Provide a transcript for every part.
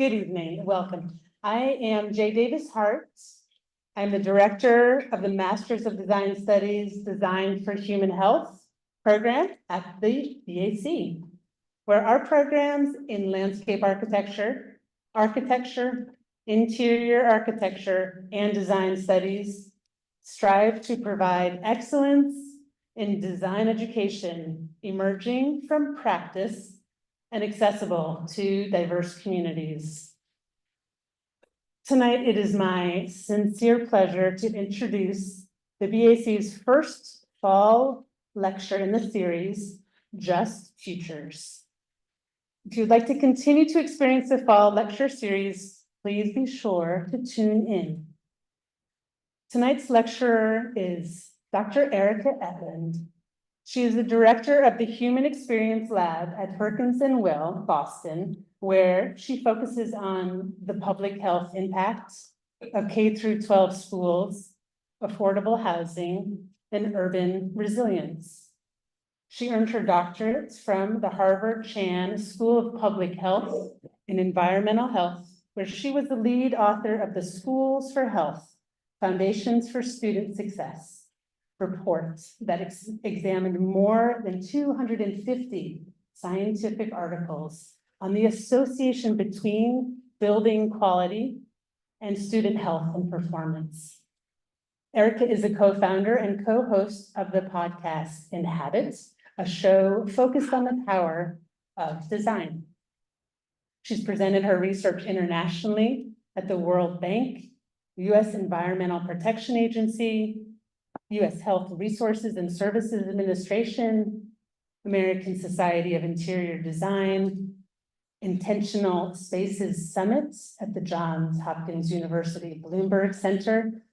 Good evening, welcome. I am Jay Davis Hart. I'm the director of the Masters of Design Studies Design for Human Health program at the BAC, where our programs in landscape architecture, interior architecture, and design studies strive to provide excellence in design education emerging from practice and accessible to diverse communities. Tonight, it is my sincere pleasure to introduce the BAC's first fall lecture in the series, Just Futures. If you'd like to continue to experience the fall lecture series, please be sure to tune in. Tonight's lecturer is Dr. Erika Eitland. She is the director of the Human Experience Lab at Perkins & Will, Boston, where she focuses on the public health impacts of K-12 schools, affordable housing, and urban resilience. She earned her doctorates from the Harvard Chan School of Public Health and Environmental Health, where she was the lead author of the Schools for Health, Foundations for Student Success reports that examined more than 250 scientific articles on the association between building quality and student health and performance. Erika is a co-founder and co-host of the podcast Inhabits, a show focused on the power of design. She's presented her research internationally at the World Bank, U.S. Environmental Protection Agency, U.S. Health Resources and Services Administration, American Society of Interior Design, Intentional Spaces Summits at the Johns Hopkins University Bloomberg Center,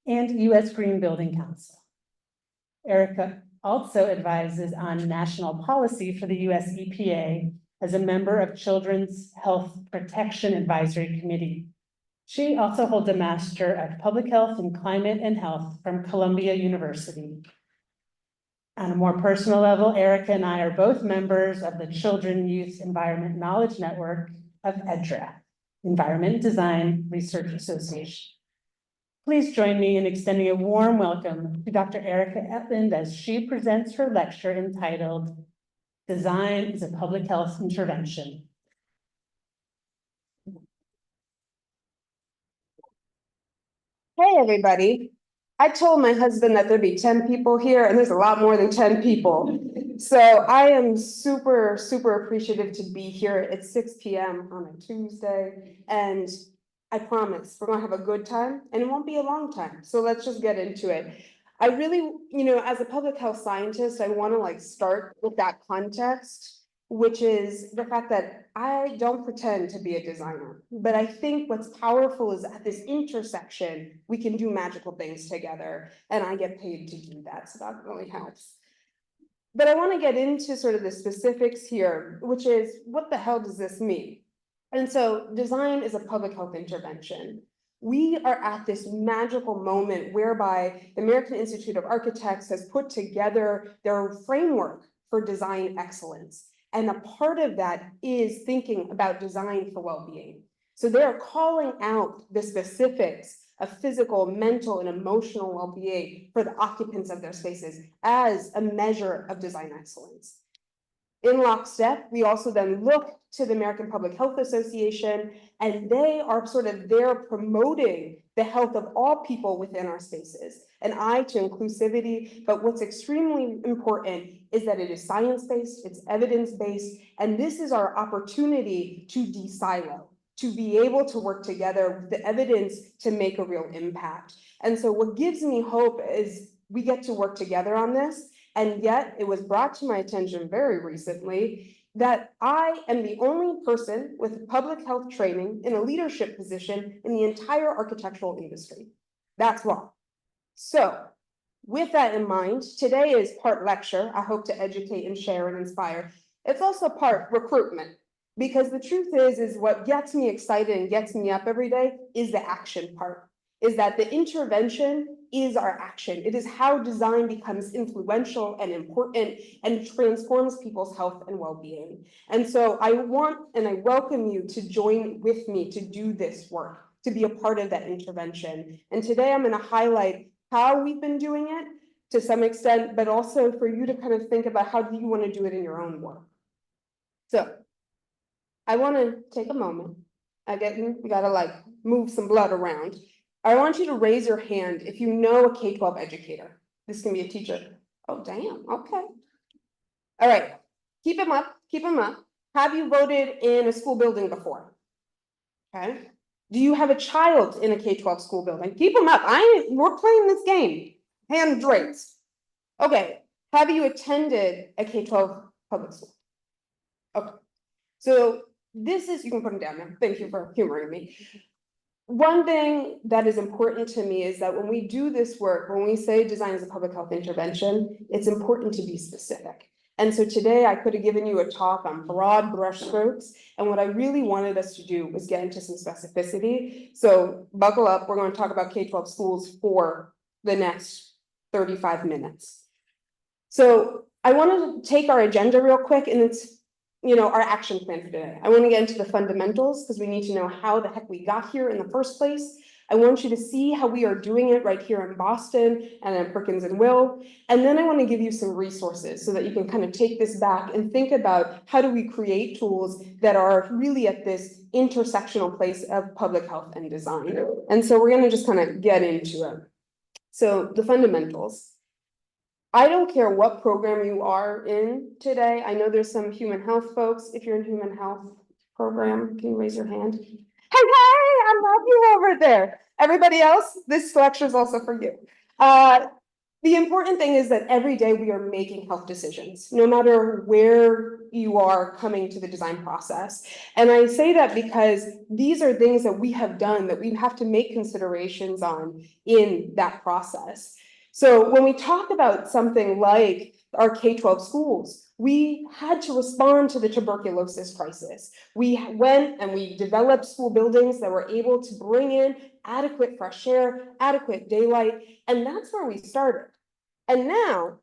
and U.S. Green Building Council. Erika also advises on national policy for the U.S. EPA as a member of Children's Health Protection Advisory Committee. She also holds a Master of Public Health and Climate and Health from Columbia University. On a more personal level, Erika and I are both members of the Children Youth Environment Knowledge Network of EDRA, Environment Design Research Association. Please join me in extending a warm welcome to Dr. Erika Eitland as she presents her lecture entitled Design is a Public Health Intervention. Hey, everybody. I told my husband that there'd be 10 people here, and there's a lot more than 10 people. So I am super, super appreciative to be here at 6 p.m. on a Tuesday. And I promise we're going to have a good time, and it won't be a long time. So let's just get into it. I really, as a public health scientist, I want to start with that context, which is the fact that I don't pretend to be a designer, but I think what's powerful is at this intersection, we can do magical things together, and I get paid to do that, so that really helps. But I want to get into sort of the specifics here, which is, what the hell does this mean? And so design is a public health intervention. We are at this magical moment whereby the American Institute of Architects has put together their framework for design excellence. And a part of that is thinking about design for well-being. So they're calling out the specifics of physical, mental, and emotional well-being for the occupants of their spaces as a measure of design excellence. In lockstep, we also then look to the American Public Health Association, and they are sort of there promoting the health of all people within our spaces, an eye to inclusivity. But what's extremely important is that it is science-based, it's evidence-based, and this is our opportunity to de-silo, to be able to work together with the evidence to make a real impact. And so what gives me hope is we get to work together on this. And yet it was brought to my attention very recently that I am the only person with public health training in a leadership position in the entire architectural industry. That's wrong. So with that in mind, today is part lecture. I hope to educate and share and inspire. It's also part recruitment, because the truth is what gets me excited and gets me up every day is the action part. is that the intervention is our action. It is how design becomes influential and important and transforms people's health and well-being. And so I want and I welcome you to join with me to do this work, to be a part of that intervention. And today I'm going to highlight how we've been doing it to some extent, but also for you to kind of think about how do you want to do it in your own work. So I want to take a moment. We gotta like move some blood around. I want you to raise your hand if you know a K-12 educator. This can be a teacher. Oh, damn, okay. All right, keep them up, keep them up. Have you voted in a school building before? Okay. Do you have a child in a K-12 school building? Keep them up. We're playing this game. Hands raised. Okay, have you attended a K-12 public school? Okay, so this is, you can put them down now. Thank you for humoring me. One thing that is important to me is that when we do this work, when we say design is a public health intervention, it's important to be specific. And so today I could have given you a talk on broad brushstrokes, and what I really wanted us to do was get into some specificity. So buckle up, we're going to talk about K-12 schools for the next 35 minutes. So I wanted to take our agenda real quick, and it's our action plan for today. I want to get into the fundamentals because we need to know how the heck we got here in the first place. I want you to see how we are doing it right here in Boston and in Perkins and Will. And then I want to give you some resources so that you can kind of take this back and think about how do we create tools that are really at this intersectional place of public health and design. And so we're going to just kind of get into it. So the fundamentals. I don't care what program you are in today. I know there's some human health folks. If you're in human health program, can you raise your hand? Hey, I love you over there. Everybody else, this lecture is also for you. The important thing is that every day we are making health decisions, no matter where you are coming to the design process. And I say that because these are things that we have done that we have to make considerations on in that process. So when we talk about something like our K-12 schools, we had to respond to the tuberculosis crisis. We went and we developed school buildings that were able to bring in adequate fresh air, adequate daylight, and that's where we started. And now,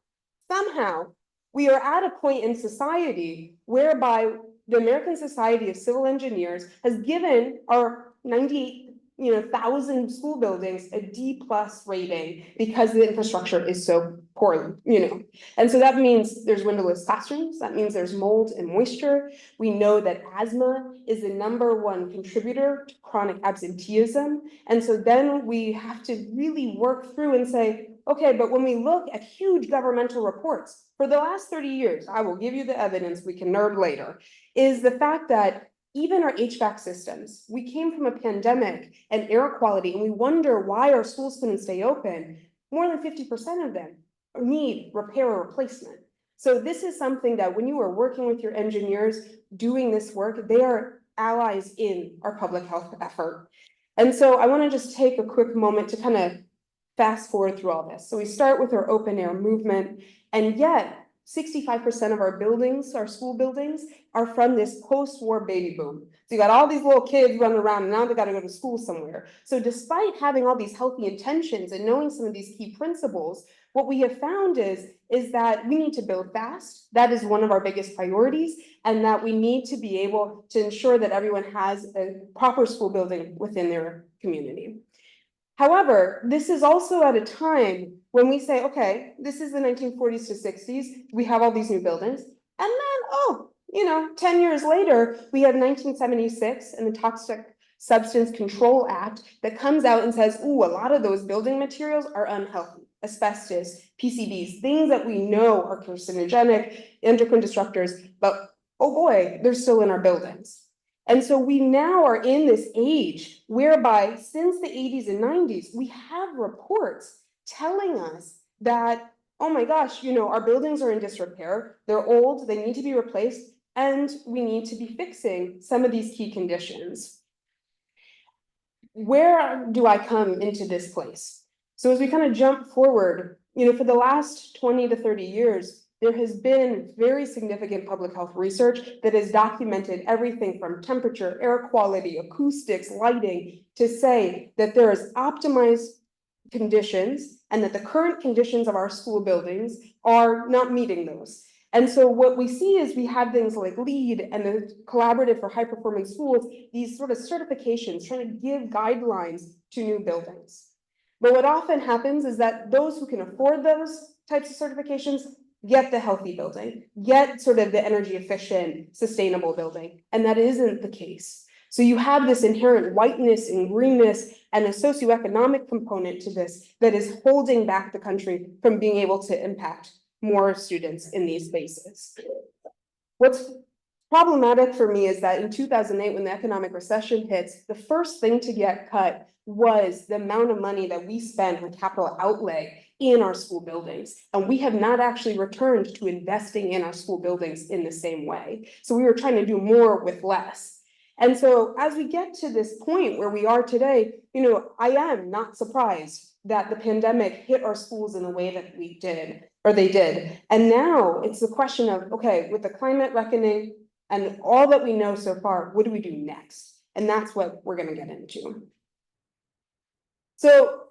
somehow, we are at a point in society whereby the American Society of Civil Engineers has given our 98,000 school buildings a D+ rating because the infrastructure is so poor, And so that means there's windowless classrooms. That means there's mold and moisture. We know that asthma is the #1 contributor to chronic absenteeism. And so then we have to really work through and say, okay, but when we look at huge governmental reports for the last 30 years, I will give you the evidence, we can nerd later, is the fact that even our HVAC systems, we came from a pandemic and air quality, and we wonder why our schools couldn't stay open. More than 50% of them need repair or replacement. So this is something that when you are working with your engineers doing this work, they are allies in our public health effort. And so I want to just take a quick moment to kind of fast forward through all this. So we start with our open air movement, and yet 65% of our buildings, our school buildings, are from this post-war baby boom. So you got all these little kids running around, and now they got to go to school somewhere. So despite having all these healthy intentions and knowing some of these key principles, what we have found is that we need to build fast. That is one of our biggest priorities, and that we need to be able to ensure that everyone has a proper school building within their community. However, this is also at a time when we say, okay, this is the 1940s to 60s, we have all these new buildings, and then, 10 years later, we have 1976 and the Toxic Substance Control Act that comes out and says, ooh, a lot of those building materials are unhealthy. Asbestos, PCBs, things that we know are carcinogenic, endocrine disruptors, but oh boy, they're still in our buildings. And so we now are in this age whereby since the 80s and 90s, we have reports telling us that, oh my gosh, our buildings are in disrepair, they're old, they need to be replaced, and we need to be fixing some of these key conditions. Where do I come into this place? So as we kind of jump forward, for the last 20 to 30 years, there has been very significant public health research that has documented everything from temperature, air quality, acoustics, lighting, to say that there is optimized conditions and that the current conditions of our school buildings are not meeting those. And so what we see is we have things like LEED and the Collaborative for High Performance Schools, these sort of certifications trying to give guidelines to new buildings. But what often happens is that those who can afford those types of certifications get the healthy building, get sort of the energy efficient, sustainable building, and that isn't the case. So you have this inherent whiteness and greenness and a socioeconomic component to this that is holding back the country from being able to impact more students in these spaces. What's problematic for me is that in 2008, when the economic recession hits, the first thing to get cut was the amount of money that we spend on capital outlay in our school buildings. And we have not actually returned to investing in our school buildings in the same way. So we were trying to do more with less. And so as we get to this point where we are today, I am not surprised that the pandemic hit our schools in the way that we did, or they did. And now it's the question of, okay, with the climate reckoning and all that we know so far, what do we do next? And that's what we're going to get into. So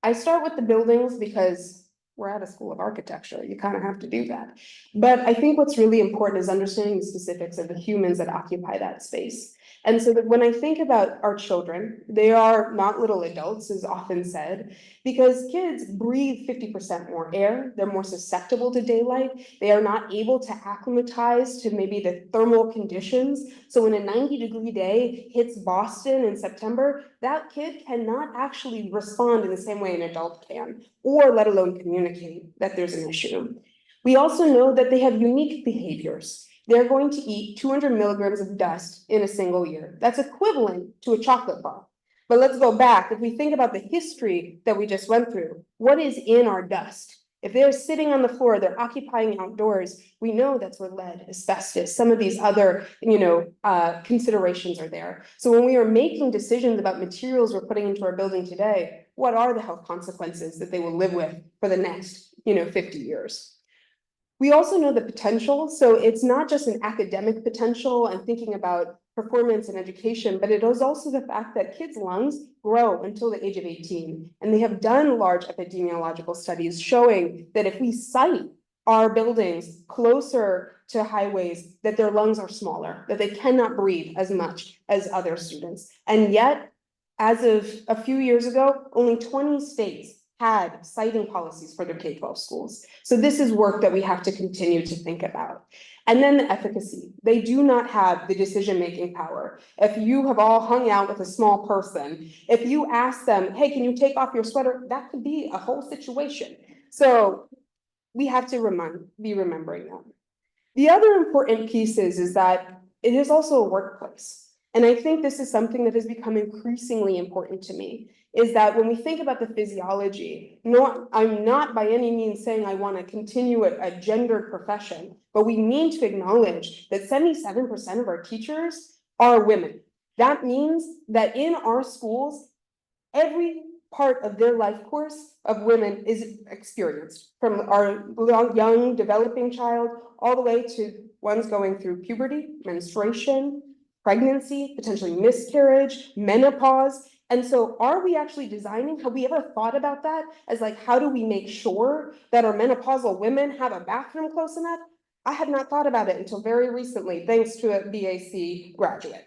I start with the buildings because we're at a school of architecture. You kind of have to do that. But I think what's really important is understanding the specifics of the humans that occupy that space. And so that when I think about our children, they are not little adults, as often said, because kids breathe 50% more air. They're more susceptible to daylight. They are not able to acclimatize to maybe the thermal conditions. So when a 90-degree day hits Boston in September, that kid cannot actually respond in the same way an adult can, or let alone communicate that there's an issue. We also know that they have unique behaviors. They're going to eat 200 milligrams of dust in a single year. That's equivalent to a chocolate bar. But let's go back. If we think about the history that we just went through, what is in our dust? If they're sitting on the floor, they're occupying outdoors, we know that's where lead, asbestos, some of these other, considerations are there. So when we are making decisions about materials we're putting into our building today, what are the health consequences that they will live with for the next, 50 years? We also know the potential. So it's not just an academic potential and thinking about performance and education, but it is also the fact that kids' lungs grow until the age of 18. And they have done large epidemiological studies showing that if we site our buildings closer to highways, that their lungs are smaller, that they cannot breathe as much as other students. And yet, as of a few years ago, only 20 states had citing policies for their K-12 schools. So this is work that we have to continue to think about. And then the efficacy. They do not have the decision-making power. If you have all hung out with a small person, if you ask them, hey, can you take off your sweater? That could be a whole situation. So we have to be remembering that. The other important piece is that it is also a workplace. And I think this is something that has become increasingly important to me, is that when we think about the physiology, I'm not by any means saying I want to continue a gendered profession, but we need to acknowledge that 77% of our teachers are women. That means that in our schools, every part of their life course of women is experienced, from our young developing child all the way to ones going through puberty, menstruation, pregnancy, potentially miscarriage, menopause. And so are we actually designing, have we ever thought about that as like, how do we make sure that our menopausal women have a bathroom close enough? I had not thought about it until very recently, thanks to a BAC graduate.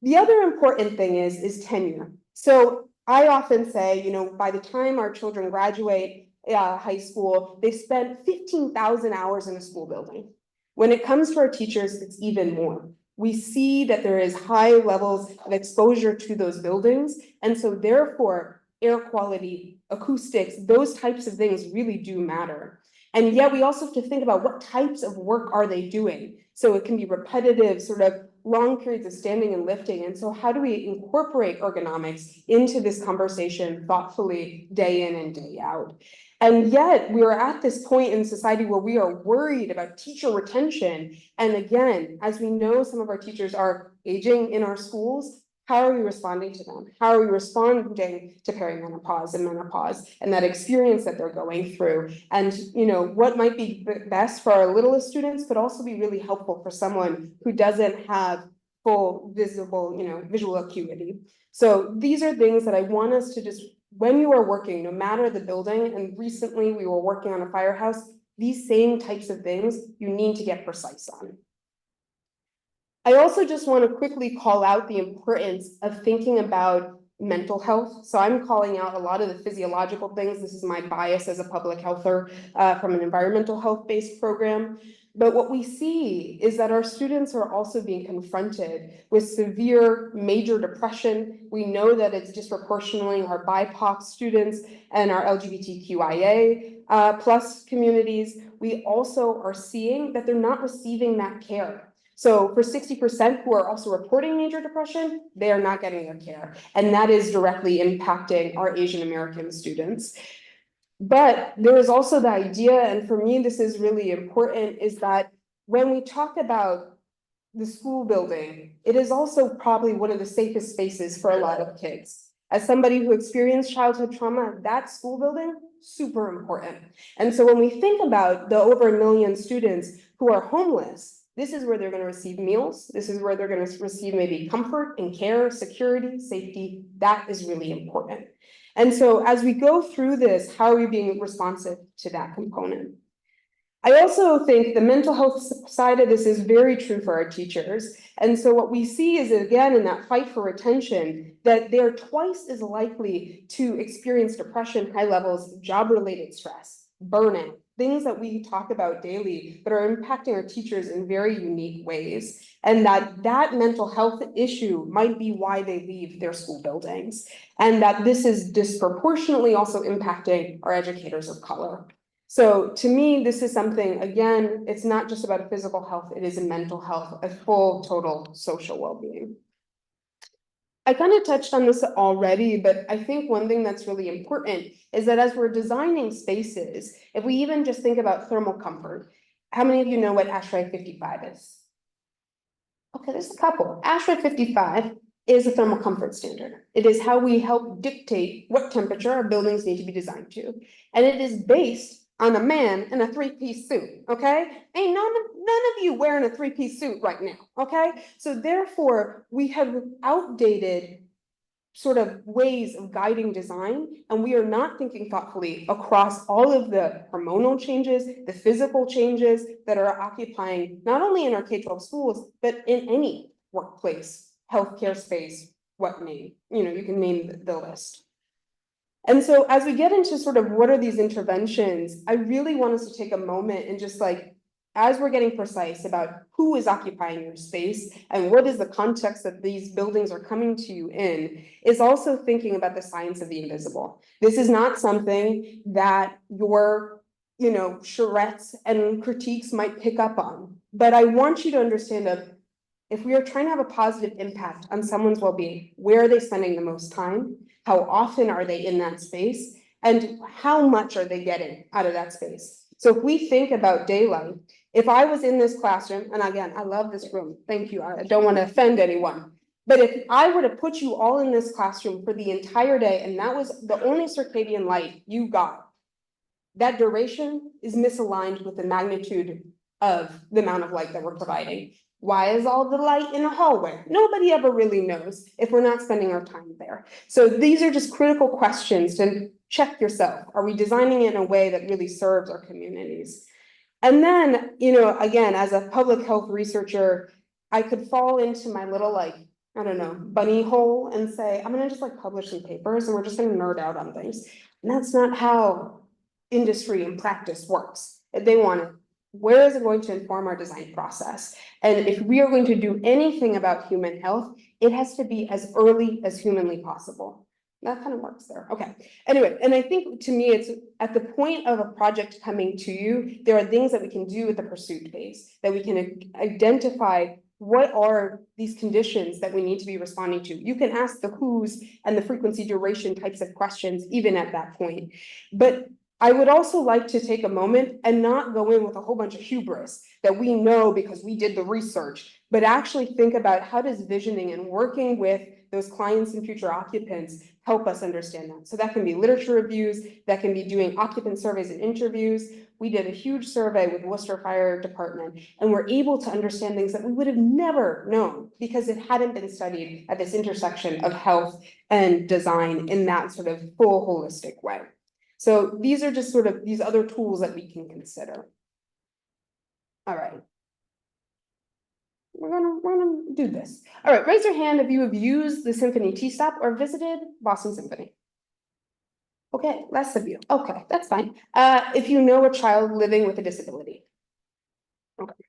The other important thing is tenure. So I often say, by the time our children graduate high school, they've spent 15,000 hours in a school building. When it comes to our teachers, it's even more. We see that there is high levels of exposure to those buildings. And so therefore, air quality, acoustics, those types of things really do matter. And yet we also have to think about what types of work are they doing? So it can be repetitive, sort of long periods of standing and lifting. And so how do we incorporate ergonomics into this conversation thoughtfully day in and day out? And yet we are at this point in society where we are worried about teacher retention. And again, as we know, some of our teachers are aging in our schools. how are we responding to them? How are we responding to perimenopause and menopause and that experience that they're going through? And, you know, what might be best for our littlest students could also be really helpful for someone who doesn't have full visible, you know, visual acuity. So these are things that I want us to just, when you are working, no matter the building, and recently we were working on a firehouse, these same types of things you need to get precise on. I also just want to quickly call out the importance of thinking about mental health. So I'm calling out a lot of the physiological things. This is my bias as a public healther from an environmental health-based program. But what we see is that our students are also being confronted with severe major depression. We know that it's disproportionately our BIPOC students and our LGBTQIA plus communities. We also are seeing that they're not receiving that care. So for 60% who are also reporting major depression, they are not getting their care. And that is directly impacting our Asian American students. But there is also the idea, and for me, this is really important, is that when we talk about the school building, it is also probably one of the safest spaces for a lot of kids. As somebody who experienced childhood trauma, that school building, super important. And so when we think about the over 1 million students who are homeless, this is where they're going to receive meals. This is where they're going to receive maybe comfort and care, security, safety. That is really important. And so as we go through this, how are we being responsive to that component? I also think the mental health side of this is very true for our teachers. And so what we see is, again, in that fight for retention, that they're twice as likely to experience depression, high levels of job-related stress, burnout, things that we talk about daily, but are impacting our teachers in very unique ways. And that mental health issue might be why they leave their school buildings. And that this is disproportionately also impacting our educators of color. So to me, this is something, again, it's not just about physical health, it is a mental health, a full, total social well-being. I kind of touched on this already, but I think one thing that's really important is that as we're designing spaces, if we even just think about thermal comfort, how many of you know what ASHRAE 55 is? Okay, there's a couple. ASHRAE 55 is a thermal comfort standard. It is how we help dictate what temperature our buildings need to be designed to. And it is based on a man in a three-piece suit, okay? Ain't none of you wearing a three-piece suit right now, okay? So therefore, we have outdated sort of ways of guiding design, and we are not thinking thoughtfully across all of the hormonal changes, the physical changes that are occupying not only in our K-12 schools, but in any workplace, healthcare space, what name, you know, you can name the list. And so as we get into sort of what are these interventions, I really want us to take a moment and just like, as we're getting precise about who is occupying your space and what is the context that these buildings are coming to you in, is also thinking about the science of the invisible. This is not something that your, you know, charrettes and critiques might pick up on. But I want you to understand that if we are trying to have a positive impact on someone's well-being, where are they spending the most time? How often are they in that space? And how much are they getting out of that space? So if we think about daylight, if I was in this classroom, and again, I love this room, thank you, I don't want to offend anyone. But if I were to put you all in this classroom for the entire day, and that was the only circadian light you got, that duration is misaligned with the magnitude of the amount of light that we're providing. Why is all the light in the hallway? Nobody ever really knows if we're not spending our time there. So these are just critical questions to check yourself. Are we designing it in a way that really serves our communities? And then, you know, again, as a public health researcher, I could fall into my little, like, I don't know, bunny hole and say, I'm gonna just like publish some papers and we're just gonna nerd out on things. And that's not how industry and practice works. They want it. Where is it going to inform our design process? And if we are going to do anything about human health, it has to be as early as humanly possible. That kind of works there. Okay. Anyway, and I think to me, it's at the point of a project coming to you, there are things that we can do with the pursuit phase, that we can identify what are these conditions that we need to be responding to. You can ask the who's and the frequency duration types of questions, even at that point. But I would also like to take a moment and not go in with a whole bunch of hubris that we know because we did the research. but actually think about how does visioning and working with those clients and future occupants help us understand that. So that can be literature reviews, that can be doing occupant surveys and interviews. We did a huge survey with Worcester Fire Department, and we're able to understand things that we would have never known because it hadn't been studied at this intersection of health and design in that sort of full holistic way. So these are just sort of these other tools that we can consider. All right. We're gonna do this. All right, raise your hand if you have used the Symphony T-Stop or visited Boston Symphony. Okay, less of you. Okay, that's fine. If you know a child living with a disability. Okay.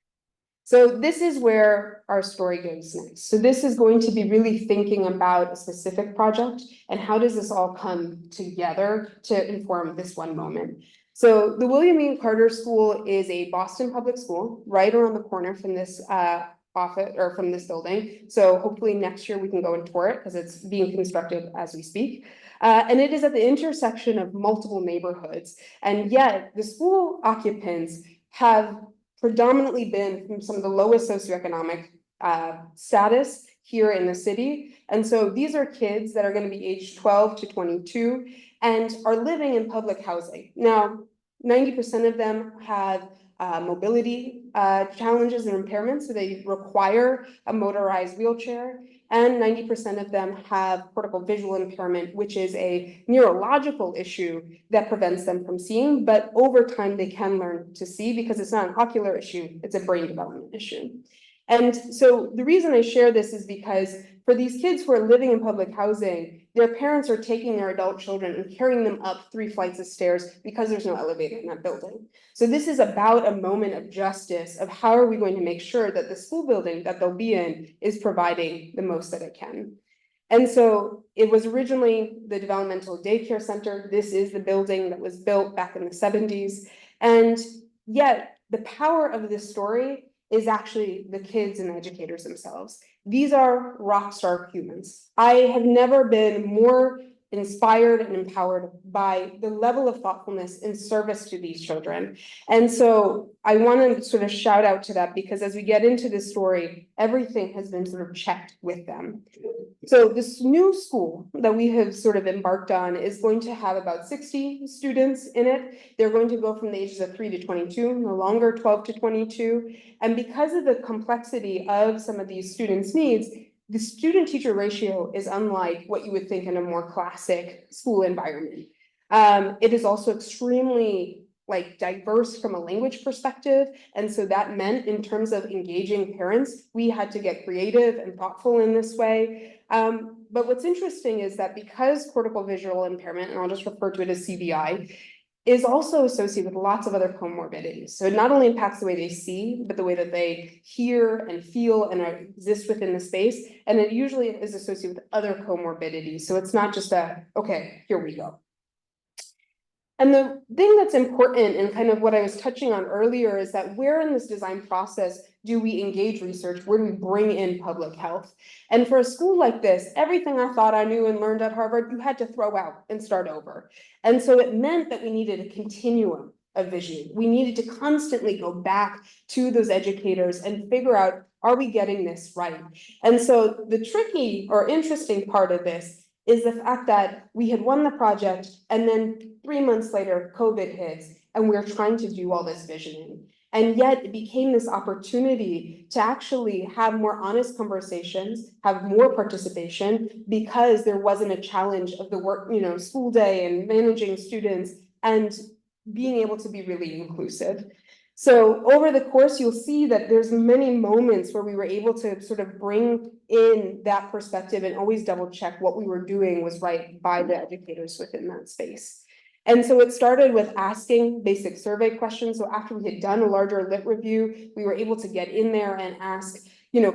So this is where our story goes next. So this is going to be really thinking about a specific project and how does this all come together to inform this one moment. So the William E. Carter School is a Boston public school right around the corner from this office or from this building. So hopefully next year we can go and tour it because it's being constructed as we speak. And it is at the intersection of multiple neighborhoods. And yet the school occupants have predominantly been from some of the lowest socioeconomic status here in the city. And so these are kids that are going to be aged 12 to 22 and are living in public housing. Now, 90% of them have mobility challenges and impairments, so they require a motorized wheelchair. And 90% of them have cortical visual impairment, which is a neurological issue that prevents them from seeing, but over time they can learn to see because it's not an ocular issue, it's a brain development issue. And so the reason I share this is because for these kids who are living in public housing, their parents are taking their adult children and carrying them up 3 flights of stairs because there's no elevator in that building. So this is about a moment of justice of how are we going to make sure that the school building that they'll be in is providing the most that it can. And so it was originally the developmental daycare center. This is the building that was built back in the 70s. And yet the power of this story is actually the kids and educators themselves. These are rock star humans. I have never been more inspired and empowered by the level of thoughtfulness and service to these children. And so I want to sort of shout out to that because as we get into this story, everything has been sort of checked with them. So this new school that we have sort of embarked on is going to have about 60 students in it. They're going to go from the ages of 3 to 22, no longer 12 to 22. And because of the complexity of some of these students' needs, the student-teacher ratio is unlike what you would think in a more classic school environment. It is also extremely diverse from a language perspective. And so that meant in terms of engaging parents, we had to get creative and thoughtful in this way. But what's interesting is that because cortical visual impairment, and I'll just refer to it as CVI, is also associated with lots of other comorbidities. So it not only impacts the way they see, but the way that they hear and feel and exist within the space. And it usually is associated with other comorbidities. So it's not just okay, here we go. And the thing that's important and kind of what I was touching on earlier is that where in this design process do we engage research? Where do we bring in public health? And for a school like this, everything I thought I knew and learned at Harvard, you had to throw out and start over. And so it meant that we needed a continuum of vision. We needed to constantly go back to those educators and figure out, are we getting this right? And so the tricky or interesting part of this is the fact that we had won the project and then 3 months later, COVID hits and we're trying to do all this visioning. And yet it became this opportunity to actually have more honest conversations, have more participation because there wasn't a challenge of the work, school day and managing students and being able to be really inclusive. So over the course, you'll see that there's many moments where we were able to sort of bring in that perspective and always double check what we were doing was right by the educators within that space. And so it started with asking basic survey questions. So after we had done a larger lit review, we were able to get in there and ask,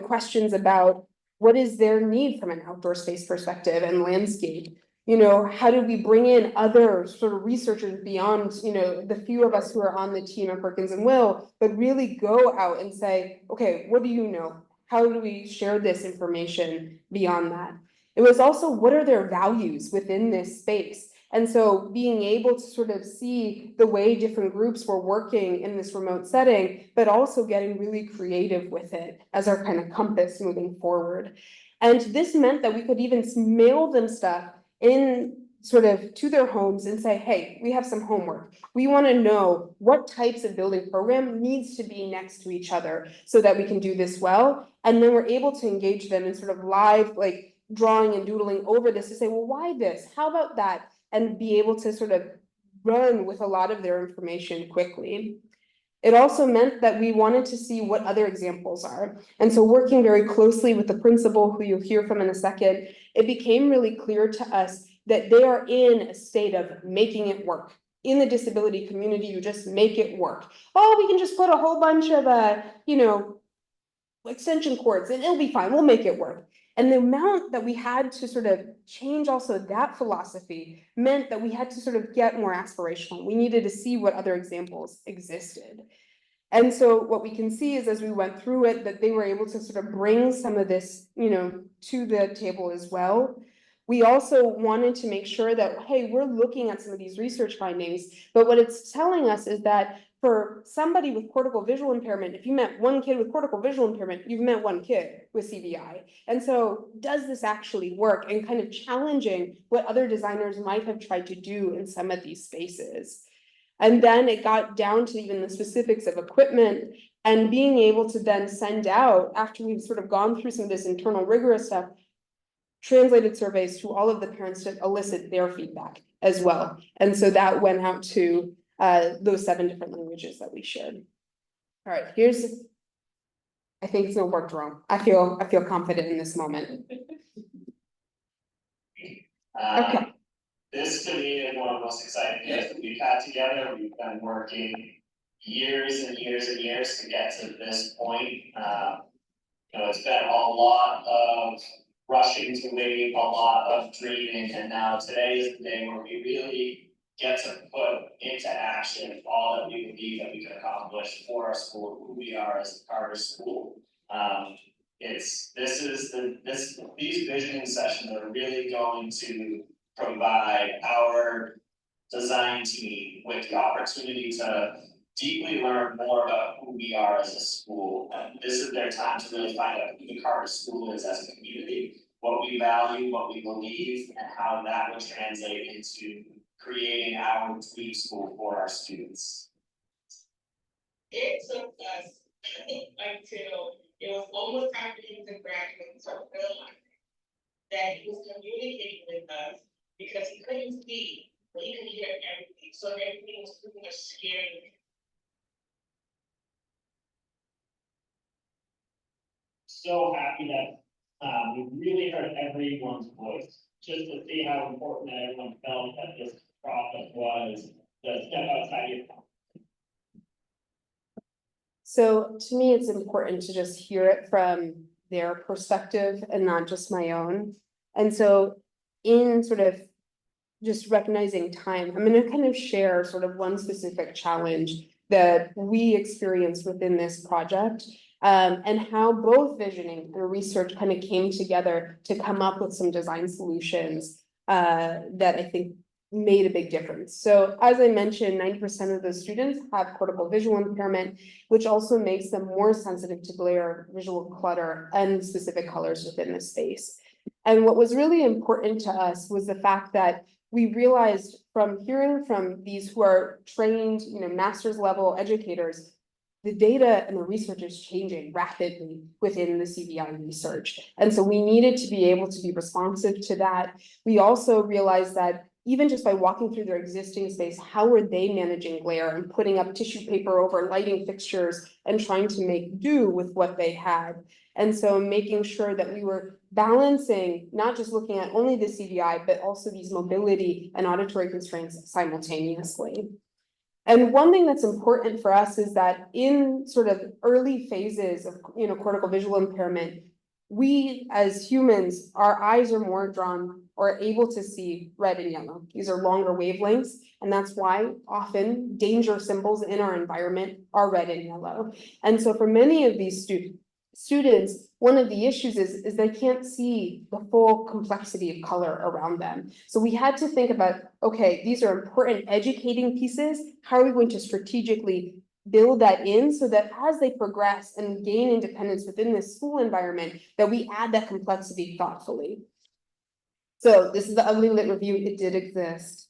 questions about what is their need from an outdoor space perspective and landscape. How do we bring in other sort of researchers beyond, the few of us who are on the team at Perkins and Will, but really go out and say, okay, what do you know? How do we share this information beyond that? It was also, what are their values within this space? And so being able to sort of see the way different groups were working in this remote setting, but also getting really creative with it as our kind of compass moving forward. And this meant that we could even mail them stuff in sort of to their homes and say, hey, we have some homework. We want to know what types of building program needs to be next to each other so that we can do this well. And then we're able to engage them in sort of live, like drawing and doodling over this to say, well, why this? How about that? And be able to sort of run with a lot of their information quickly. It also meant that we wanted to see what other examples are. And so working very closely with the principal, who you'll hear from in a second, it became really clear to us that they are in a state of making it work. In the disability community, you just make it work. Oh, we can just put a whole bunch of, extension cords and it'll be fine, we'll make it work. And the amount that we had to sort of change also that philosophy meant that we had to sort of get more aspirational. We needed to see what other examples existed. And so what we can see is as we went through it, that they were able to sort of bring some of this, to the table as well. We also wanted to make sure that, hey, we're looking at some of these research findings, but what it's telling us is that for somebody with cortical visual impairment, if you met one kid with cortical visual impairment, you've met one kid with CVI. And so does this actually work? And kind of challenging what other designers might have tried to do in some of these spaces. And then it got down to even the specifics of equipment and being able to then send out, after we've sort of gone through some of this internal rigorous stuff, translated surveys to all of the parents to elicit their feedback as well. And so that went out to those 7 different languages that we shared. All right, I think it's gonna work, Jerome. I feel confident in this moment. Okay. This to me is one of the most exciting things that we've had together. We've been working years and years and years to get to this point. It's been a lot of rushing to wait, a lot of dreaming, and now today is the day where we really get to put into action all that we believe that we can accomplish for our school, who we are as a Carter school. These visioning sessions are really going to provide our design team with the opportunity to deeply learn more about who we are as a school. And this is their time to really find out who the Carter School is as a community, what we value, what we believe, and how that will translate into creating our dream school for our students. It took us, until it was almost time for him to graduate, so realized that he was communicating with us because he couldn't see, but he could hear everything. So everything was pretty much scary. So happy that we really heard everyone's voice, just to see how important that everyone felt that this process was, to step outside your comfort. So to me, it's important to just hear it from their perspective and not just my own. And so in sort of just recognizing time, I'm going to kind of share sort of one specific challenge that we experienced within this project, and how both visioning and research kind of came together to come up with some design solutions that I think made a big difference. So as I mentioned, 90% of those students have cortical visual impairment, which also makes them more sensitive to glare, visual clutter, and specific colors within the space. And what was really important to us was the fact that we realized from hearing from these who are trained, master's level educators, the data and the research is changing rapidly within the CVI research. And so we needed to be able to be responsive to that. We also realized that even just by walking through their existing space, how were they managing glare and putting up tissue paper over lighting fixtures and trying to make do with what they had. And so making sure that we were balancing, not just looking at only the CVI, but also these mobility and auditory constraints simultaneously. And one thing that's important for us is that in sort of early phases of, cortical visual impairment, we as humans, our eyes are more drawn or able to see red and yellow. These are longer wavelengths, and that's why often danger symbols in our environment are red and yellow. And so for many of these students, one of the issues is they can't see the full complexity of color around them. So we had to think about, okay, these are important educating pieces. How are we going to strategically build that in so that as they progress and gain independence within this school environment, that we add that complexity thoughtfully. So this is the ugly lit review. It did exist.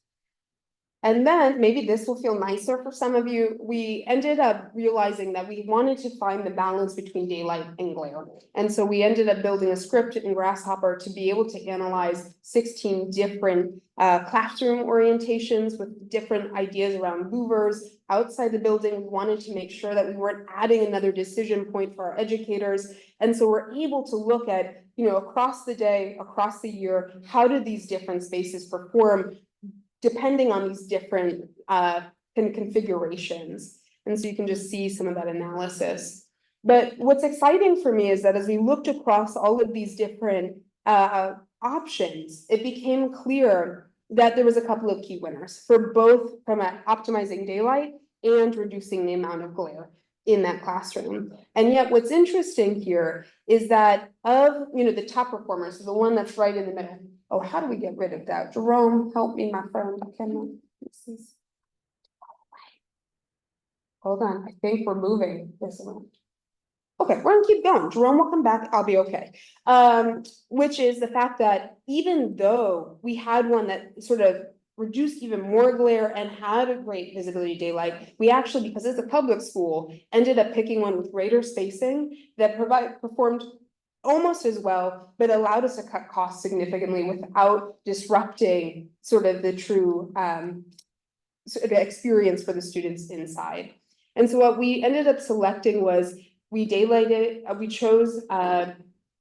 And then maybe this will feel nicer for some of you. We ended up realizing that we wanted to find the balance between daylight and glare. And so we ended up building a script in Grasshopper to be able to analyze 16 different classroom orientations with different ideas around louvers outside the building. We wanted to make sure that we weren't adding another decision point for our educators. And so we're able to look at, across the day, across the year, how do these different spaces perform depending on these different configurations. And so you can just see some of that analysis. But what's exciting for me is that as we looked across all of these different options, it became clear that there was a couple of key winners for both from optimizing daylight and reducing the amount of glare in that classroom. And yet what's interesting here is that of, the top performers, so the one that's right in the middle. Oh, how do we get rid of that? Jerome, help me, my friend. I cannot. Hold on, I think we're moving this one. Okay, we're gonna keep going. Jerome will come back, I'll be okay. Which is the fact that even though we had one that sort of reduced even more glare and had a great visibility daylight, we actually, because it's a public school, ended up picking one with greater spacing that performed almost as well, but allowed us to cut costs significantly without disrupting sort of the true the experience for the students inside. And so what we ended up selecting was we daylighted, we chose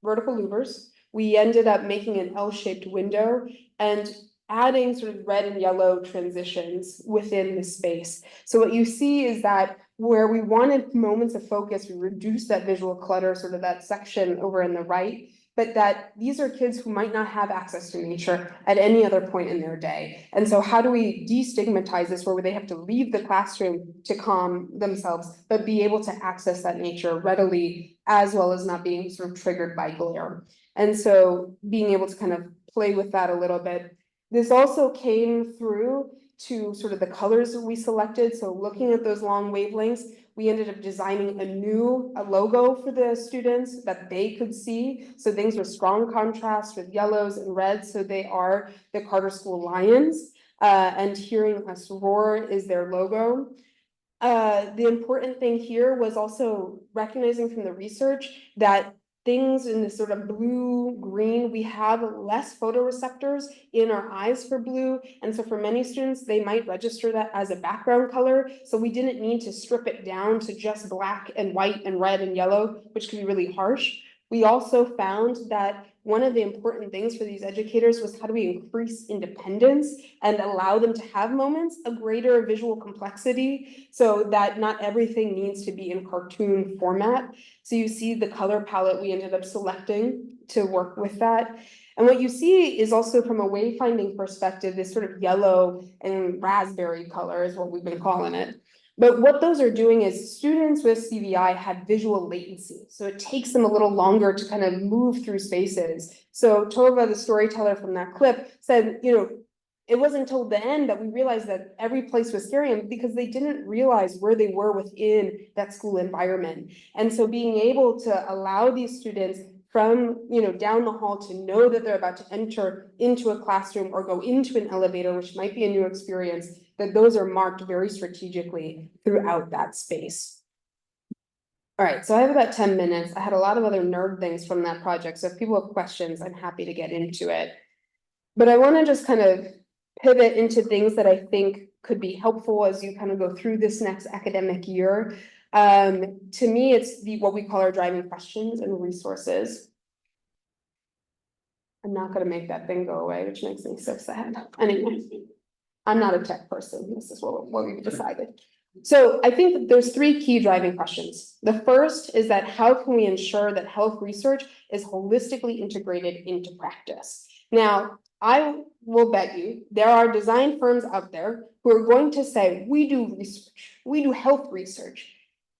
vertical louvers. We ended up making an L-shaped window and adding sort of red and yellow transitions within the space. So what you see is that where we wanted moments of focus, we reduced that visual clutter, sort of that section over in the right, but that these are kids who might not have access to nature at any other point in their day. And so how do we destigmatize this where they have to leave the classroom to calm themselves, but be able to access that nature readily, as well as not being sort of triggered by glare. And so being able to kind of play with that a little bit. This also came through to sort of the colors that we selected. So looking at those long wavelengths, we ended up designing a logo for the students that they could see. So things with strong contrast with yellows and reds. So they are the Carter School Lions. And hearing us roar is their logo. The important thing here was also recognizing from the research that things in this sort of blue green, we have less photoreceptors in our eyes for blue. And so for many students, they might register that as a background color. So we didn't need to strip it down to just black and white and red and yellow, which can be really harsh. We also found that one of the important things for these educators was how do we increase independence and allow them to have moments of greater visual complexity so that not everything needs to be in cartoon format. So you see the color palette we ended up selecting to work with that. And what you see is also from a wayfinding perspective, this sort of yellow and raspberry color is what we've been calling it. But what those are doing is students with CVI have visual latency. So it takes them a little longer to kind of move through spaces. So Tova, the storyteller from that clip, said, it wasn't until the end that we realized that every place was scary because they didn't realize where they were within that school environment. And so being able to allow these students from down the hall to know that they're about to enter into a classroom or go into an elevator, which might be a new experience, that those are marked very strategically throughout that space. All right, so I have about 10 minutes. I had a lot of other nerd things from that project. So if people have questions, I'm happy to get into it. But I want to just kind of pivot into things that I think could be helpful as you kind of go through this next academic year. To me, it's what we call our driving questions and resources. I'm not going to make that thing go away, which makes me so sad. Anyway, I'm not a tech person. This is what we've decided. So I think that there's three key driving questions. The first is that how can we ensure that health research is holistically integrated into practice? Now, I will bet you there are design firms out there who are going to say, we do research, we do health research.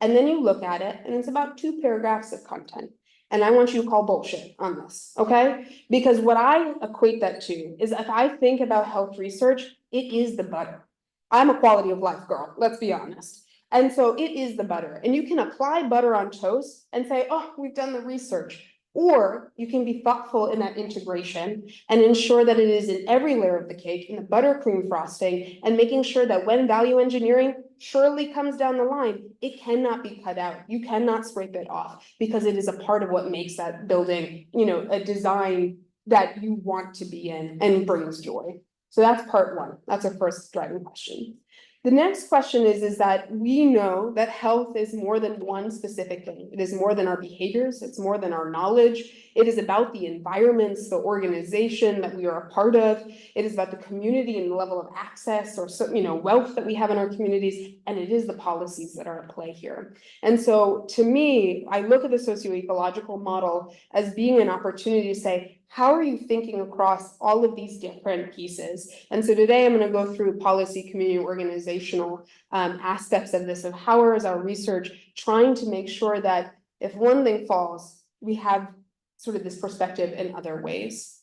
And then you look at it and it's about 2 paragraphs of content. And I want you to call bullshit on this, okay? Because what I equate that to is if I think about health research, it is the butter. I'm a quality of life girl, let's be honest. And so it is the butter. And you can apply butter on toast and say, oh, we've done the research. Or you can be thoughtful in that integration and ensure that it is in every layer of the cake, in the buttercream frosting, and making sure that when value engineering surely comes down the line, it cannot be cut out. You cannot scrape it off because it is a part of what makes that building, a design that you want to be in and brings joy. So that's part one. That's our first driving question. The next question is that we know that health is more than one specific thing. It is more than our behaviors. It's more than our knowledge. It is about the environments, the organization that we are a part of. It is about the community and the level of access or wealth that we have in our communities. And it is the policies that are at play here. And so to me, I look at the socio-ecological model as being an opportunity to say, how are you thinking across all of these different pieces? And so today I'm going to go through policy, community, organizational aspects of this, of how is our research trying to make sure that if one thing falls, we have sort of this perspective in other ways.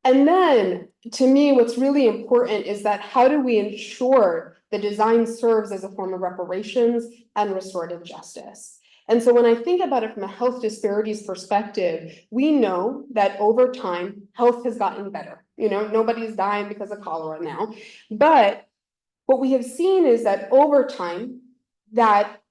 And then, to me, what's really important is that how do we ensure the design serves as a form of reparations and restorative justice? And so when I think about it from a health disparities perspective, we know that over time, health has gotten better. Nobody's dying because of cholera now. But what we have seen is that over time, that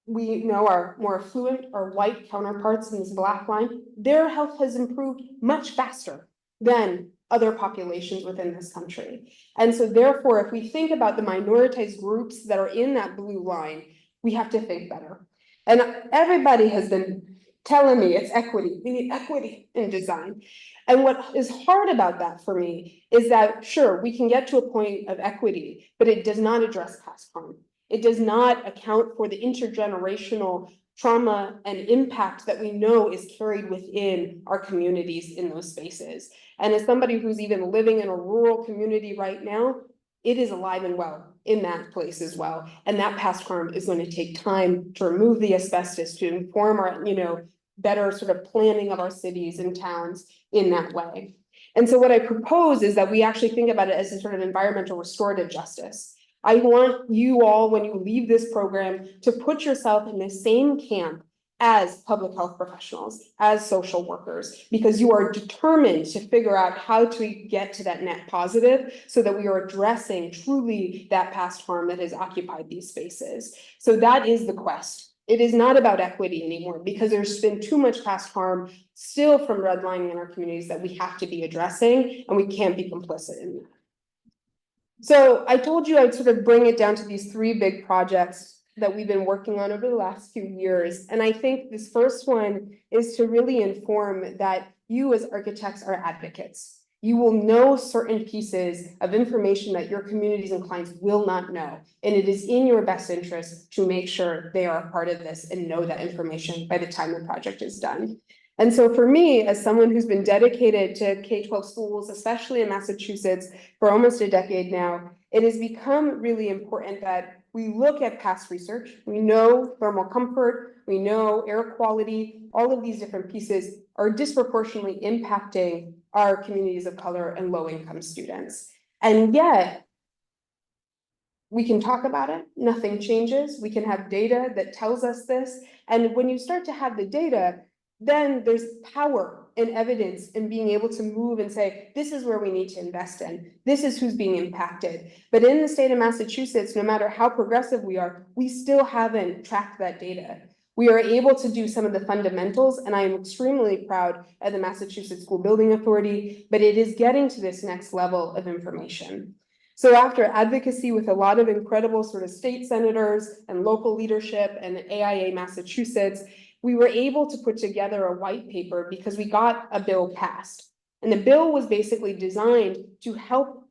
we know our more affluent or white counterparts in this black line, their health has improved much faster than other populations within this country. And so therefore, if we think about the minoritized groups that are in that blue line, we have to think better. And everybody has been telling me it's equity. We need equity in design. And what is hard about that for me is that, sure, we can get to a point of equity, but it does not address past harm. It does not account for the intergenerational trauma and impact that we know is carried within our communities in those spaces. And as somebody who's even living in a rural community right now, it is alive and well in that place as well. And that past harm is going to take time to remove the asbestos, to inform our, better sort of planning of our cities and towns in that way. And so what I propose is that we actually think about it as a sort of environmental restorative justice. I want you all, when you leave this program, to put yourself in the same camp as public health professionals, as social workers, because you are determined to figure out how to get to that net positive so that we are addressing truly that past harm that has occupied these spaces. So that is the quest. It is not about equity anymore because there's been too much past harm still from redlining in our communities that we have to be addressing, and we can't be complicit in that. So I told you I'd sort of bring it down to these three big projects that we've been working on over the last few years. And I think this first one is to really inform that you as architects are advocates. You will know certain pieces of information that your communities and clients will not know. And it is in your best interest to make sure they are a part of this and know that information by the time the project is done. And so for me, as someone who's been dedicated to K-12 schools, especially in Massachusetts, for almost a decade now, it has become really important that we look at past research. We know thermal comfort, we know air quality, all of these different pieces are disproportionately impacting our communities of color and low-income students. And yet, we can talk about it, nothing changes. We can have data that tells us this. And when you start to have the data, then there's power and evidence in being able to move and say, this is where we need to invest in. This is who's being impacted. But in the state of Massachusetts, no matter how progressive we are, we still haven't tracked that data. We are able to do some of the fundamentals, and I am extremely proud of the Massachusetts School Building Authority, but it is getting to this next level of information. So after advocacy with a lot of incredible sort of state senators and local leadership and AIA Massachusetts, we were able to put together a white paper because we got a bill passed. And the bill was basically designed to help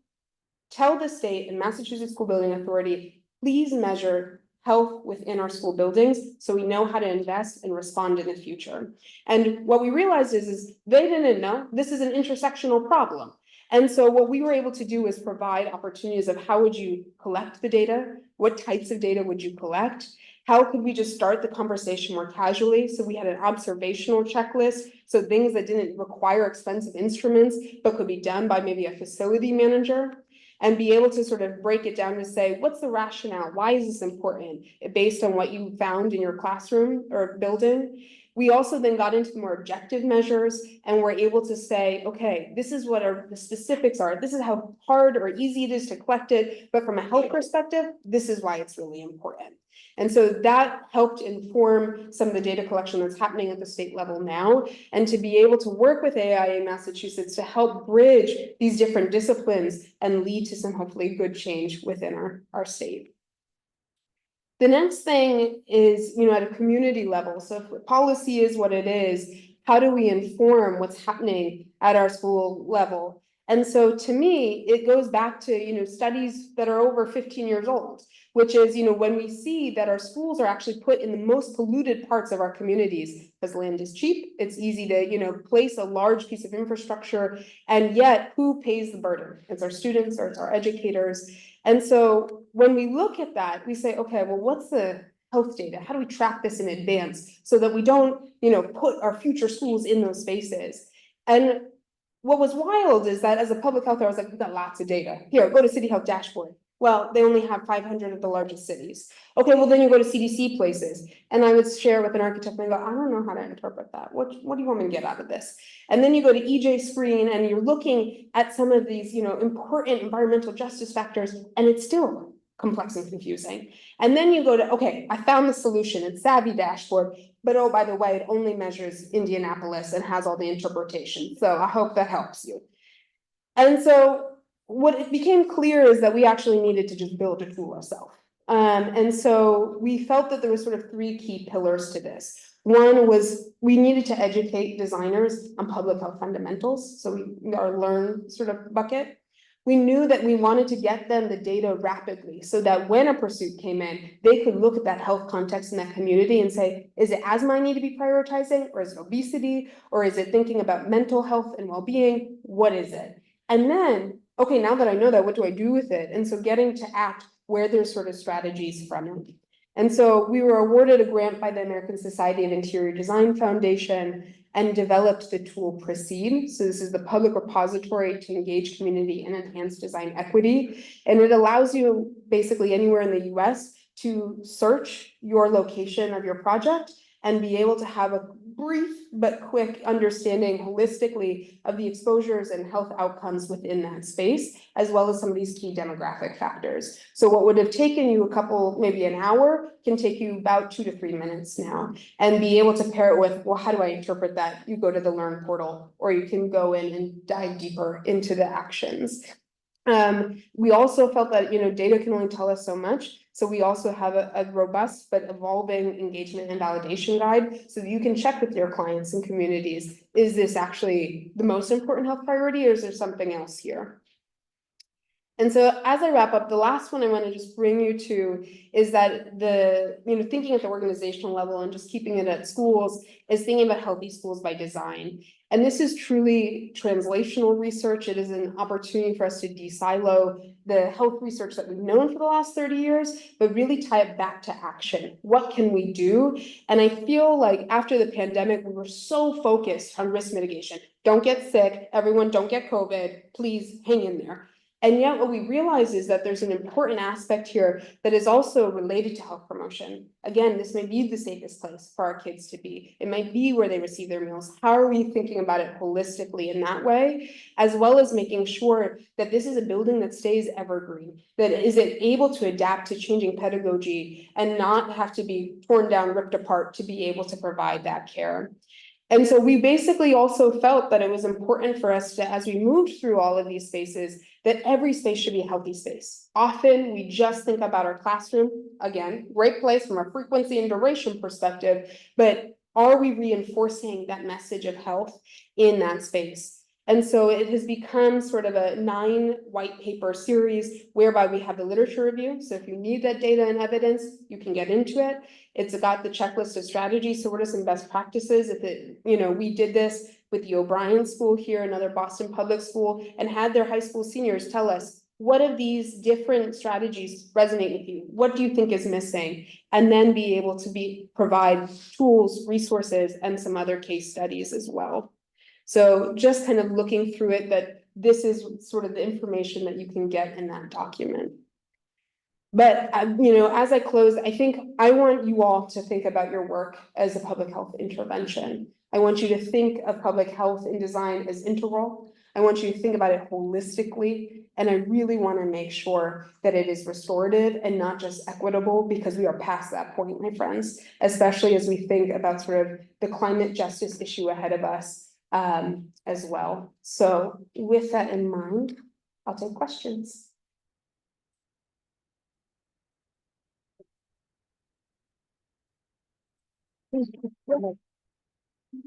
tell the state and Massachusetts School Building Authority, please measure health within our school buildings so we know how to invest and respond in the future. And what we realized is they didn't know this is an intersectional problem. And so what we were able to do is provide opportunities of how would you collect the data, what types of data would you collect, How could we just start the conversation more casually? So we had an observational checklist, so things that didn't require expensive instruments, but could be done by maybe a facility manager. And be able to sort of break it down to say, what's the rationale? Why is this important? Based on what you found in your classroom or building. We also then got into the more objective measures and were able to say, okay, this is what the specifics are. This is how hard or easy it is to collect it. But from a health perspective, this is why it's really important. And so that helped inform some of the data collection that's happening at the state level now, and to be able to work with AIA Massachusetts to help bridge these different disciplines and lead to some hopefully good change within our state. The next thing is, at a community level. So if policy is what it is, how do we inform what's happening at our school level? And so to me, it goes back to, studies that are over 15 years old, which is, when we see that our schools are actually put in the most polluted parts of our communities, because land is cheap, it's easy to, place a large piece of infrastructure, and yet who pays the burden? It's our students or it's our educators. And so when we look at that, we say, okay, well, what's the health data? How do we track this in advance so that we don't, put our future schools in those spaces? And what was wild is that as a public health, I was like, we've got lots of data. Here, go to City Health Dashboard. Well, they only have 500 of the largest cities. Okay, well, then you go to CDC places. And I would share with an architect and I go, I don't know how to interpret that. What do you want me to get out of this? And then you go to EJ Screen and you're looking at some of these, important environmental justice factors, and it's still complex and confusing. And then you go to, okay, I found the solution. It's Savvy Dashboard. But oh, by the way, it only measures Indianapolis and has all the interpretation. So I hope that helps you. And so what it became clear is that we actually needed to just build a tool ourselves. And so we felt that there were sort of three key pillars to this. One was we needed to educate designers on public health fundamentals. So our learn sort of bucket. We knew that we wanted to get them the data rapidly so that when a pursuit came in, they could look at that health context in that community and say, is it asthma I need to be prioritizing? Or is it obesity? Or is it thinking about mental health and well-being? What is it? And then, okay, now that I know that, what do I do with it? And so getting to act where there's sort of strategies from it. And so we were awarded a grant by the American Society of Interior Design Foundation and developed the tool Proceed. So this is the public repository to engage community and enhance design equity. And it allows you basically anywhere in the US to search your location of your project and be able to have a brief but quick understanding holistically of the exposures and health outcomes within that space, as well as some of these key demographic factors. So what would have taken you maybe an hour, can take you about 2 to 3 minutes now, and be able to pair it with, well, how do I interpret that? You go to the Learn portal, or you can go in and dive deeper into the actions. We also felt that, data can only tell us so much. So we also have a robust but evolving engagement and validation guide so that you can check with your clients and communities. Is this actually the most important health priority, or is there something else here? And so as I wrap up, the last one I want to just bring you to is that thinking at the organizational level and just keeping it at schools is thinking about healthy schools by design. And this is truly translational research. It is an opportunity for us to de-silo the health research that we've known for the last 30 years, but really tie it back to action. What can we do? And I feel like after the pandemic, we were so focused on risk mitigation. Don't get sick, everyone don't get COVID, please hang in there. And yet what we realize is that there's an important aspect here that is also related to health promotion. Again, this may be the safest place for our kids to be. It might be where they receive their meals. How are we thinking about it holistically in that way, as well as making sure that this is a building that stays evergreen, that is it able to adapt to changing pedagogy and not have to be torn down, ripped apart to be able to provide that care. And so we basically also felt that it was important for us to, as we moved through all of these spaces, that every space should be a healthy space. Often we just think about our classroom, again, great place from a frequency and duration perspective, but are we reinforcing that message of health in that space? And so it has become sort of a 9 white paper series whereby we have the literature review. So if you need that data and evidence, you can get into it. It's got the checklist of strategies. So what are some best practices? We did this with the O'Brien School here, another Boston public school, and had their high school seniors tell us, what of these different strategies resonate with you? What do you think is missing? And then be able to provide tools, resources, and some other case studies as well. So just kind of looking through it, that this is sort of the information that you can get in that document. But, as I close, I think I want you all to think about your work as a public health intervention. I want you to think of public health and design as integral. I want you to think about it holistically. And I really want to make sure that it is restorative and not just equitable, because we are past that point, my friends, especially as we think about sort of the climate justice issue ahead of us as well. So with that in mind, I'll take questions.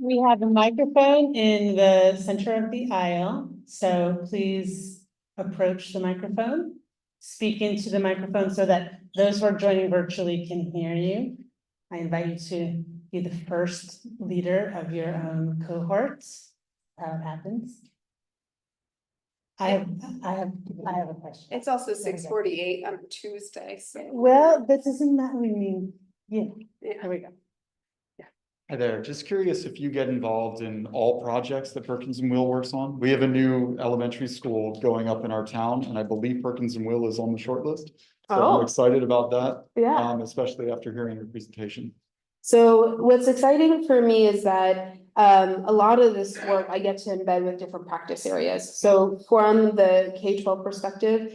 We have a microphone in the center of the aisle, so please approach the microphone. Speak into the microphone so that those who are joining virtually can hear you. I invite you to be the first leader of your own cohorts. How it happens. I have a question. It's also 6:48 on Tuesday, so. Well, that doesn't matter. We mean, yeah, here we go. Hi there, just curious if you get involved in all projects that Perkins and Will works on. We have a new elementary school going up in our town, and I believe Perkins and Will is on the short list. So Oh. I'm excited about that, Yeah. especially after hearing your presentation. So what's exciting for me is that a lot of this work I get to embed with different practice areas. So from the K-12 perspective,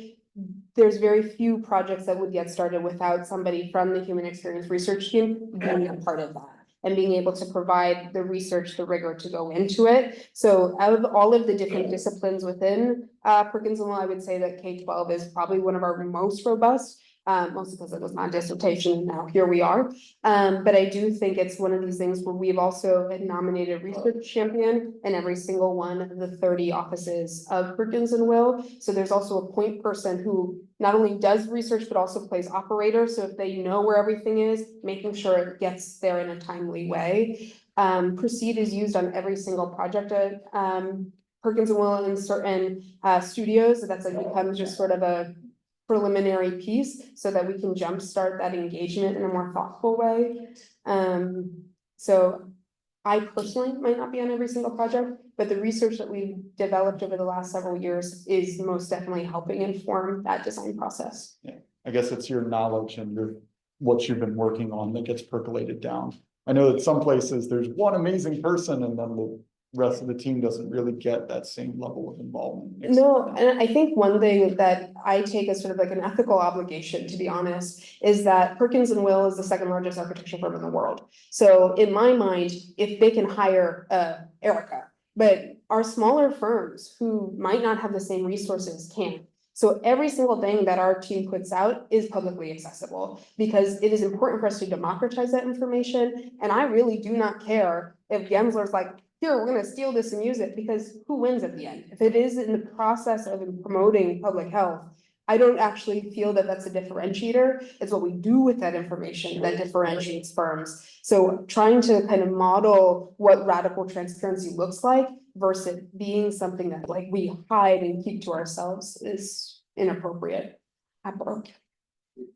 there's very few projects that would get started without somebody from the human experience research team being a part of that and being able to provide the research, the rigor to go into it. So out of all of the different disciplines within Perkins and Will, I would say that K-12 is probably one of our most robust. Mostly because it was my dissertation, and now here we are. But I do think it's one of these things where we've also nominated a research champion in every single one of the 30 offices of Perkins and Will. So there's also a point person who not only does research, but also plays operator. So if they know where everything is, making sure it gets there in a timely way. Proceed is used on every single project at Perkins and Will in certain studios. So that's like becomes just sort of a preliminary piece so that we can jumpstart that engagement in a more thoughtful way. So I personally might not be on every single project, but the research that we've developed over the last several years is most definitely helping inform that design process. Yeah, I guess it's your knowledge and what you've been working on that gets percolated down. I know that some places there's one amazing person and then the rest of the team doesn't really get that same level of involvement. No, and I think one thing that I take as sort of like an ethical obligation, to be honest, is that Perkins and Will is the second largest architecture firm in the world. So in my mind, if they can hire Erika, but our smaller firms who might not have the same resources can. So every single thing that our team puts out is publicly accessible because it is important for us to democratize that information. And I really do not care if Gensler's like, here, we're gonna steal this and use it, because who wins at the end? If it is in the process of promoting public health, I don't actually feel that that's a differentiator. It's what we do with that information that differentiates firms. So trying to kind of model what radical transparency looks like versus being something that like we hide and keep to ourselves is inappropriate.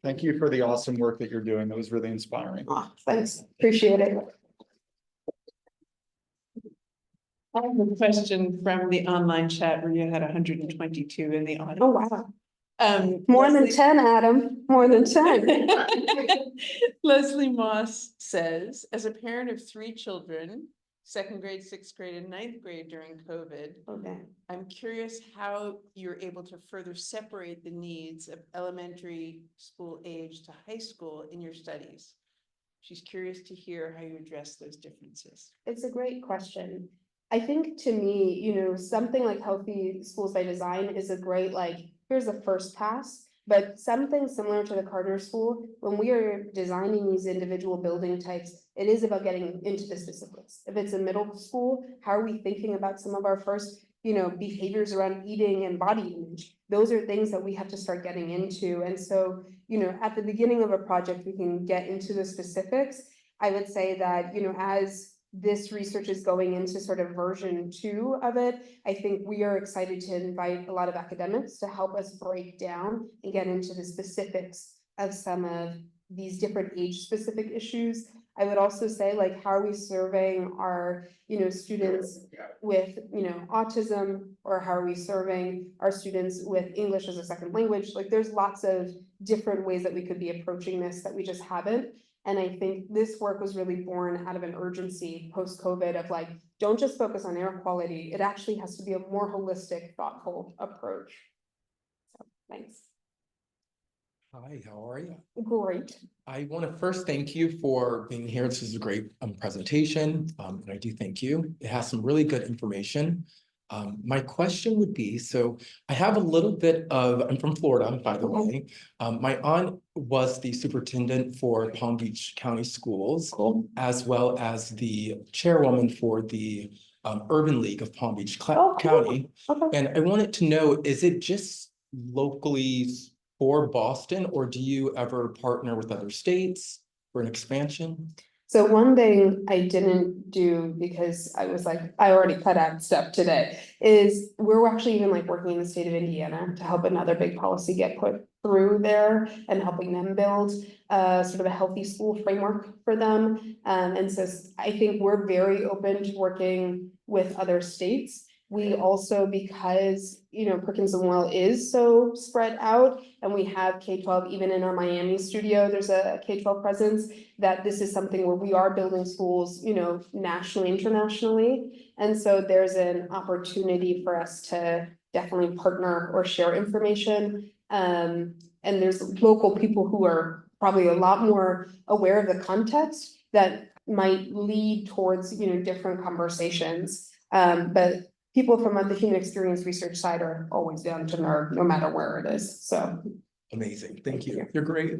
Thank you for the awesome work that you're doing. That was really inspiring. Oh, thanks, appreciate it. I have a question from the online chat where you had 122 in the audience. Oh, wow. More than 10, Adam, more than 10. Leslie Moss says, as a parent of 3 children, 2nd grade, 6th grade, and 9th grade during COVID, Okay. I'm curious how you're able to further separate the needs of elementary school age to high school in your studies. She's curious to hear how you address those differences. It's a great question. I think to me, something like Healthy Schools by Design is a great, like, here's the first pass. But something similar to the Carter School, when we are designing these individual building types, it is about getting into the specifics. If it's a middle school, how are we thinking about some of our first, behaviors around eating and body image? Those are things that we have to start getting into. And so, at the beginning of a project, we can get into the specifics. I would say that, as this research is going into sort of version 2 of it, I think we are excited to invite a lot of academics to help us break down and get into the specifics of some of these different age-specific issues. I would also say, like, how are we serving our, students with, autism, or how are we serving our students with English as a second language? Like, there's lots of different ways that we could be approaching this that we just haven't. And I think this work was really born out of an urgency post-COVID of like, don't just focus on air quality. It actually has to be a more holistic, thoughtful approach. So, thanks. Hi, how are you? Great. I want to first thank you for being here. This is a great presentation, and I do thank you. It has some really good information. My question would be, so I have a little bit of, I'm from Florida, by the way. My aunt was the superintendent for Palm Beach County Schools, as well as the chairwoman for the Urban League of Palm Beach County. Okay. And I wanted to know, is it just locally for Boston, or do you ever partner with other states for an expansion? So one thing I didn't do because I was like, I already cut out stuff today, is we're actually even like working in the state of Indiana to help another big policy get put through there and helping them build sort of a healthy school framework for them. And so I think we're very open to working with other states. We also, because, Perkins and Will is so spread out and we have K-12, even in our Miami studio, there's a K-12 presence, that this is something where we are building schools, nationally, internationally. And so there's an opportunity for us to definitely partner or share information. And there's local people who are probably a lot more aware of the context that might lead towards, different conversations. But people from the human experience research side are always down to nerd, no matter where it is, so. Amazing, thank you. You're great.